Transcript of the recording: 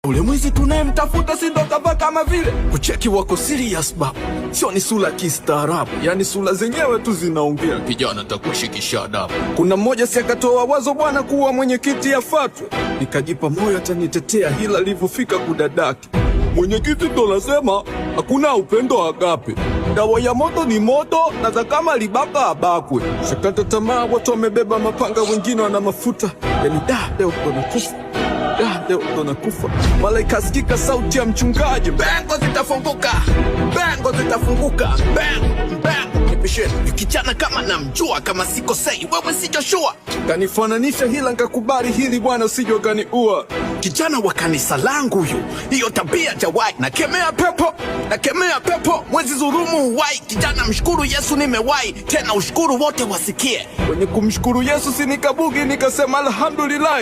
Ule mwizi tunayemtafuta si ndo kava kama vile kucheki wako serious baba. Sio ni sura kistaarabu, yani sura zenyewe tu zinaongea. Kijana takushikisha adabu. Kuna mmoja si akatoa wazo bwana kuwa mwenyekiti afatwe. Nikajipa moyo atanitetea hila alivyofika kudadaki. Mwenyekiti ndo nasema hakuna upendo agape. Dawa ya moto ni moto na za kama libaka abakwe. Shakata tamaa watu wamebeba mapanga wengine wana mafuta. Yani leo kuna kufa. Leo ndo kufa. Malaika sikika sauti ya mchungaji. Bengo zitafunguka. Bengo zitafunguka. Bengo. Nipishe. Kijana kama namjua kama sikosei. Wewe si Joshua. Kanifananisha hila nkakubali hili bwana usije ukaniua. Kijana wa kanisa langu huyu. Hiyo tabia jawai. Nakemea pepo. Mwezi dhulumu uwai. Kijana mshukuru Yesu nimewai. Tena ushukuru wote wasikie. Kwenye kumshukuru Yesu sinikabugi nikasema alhamdulillah.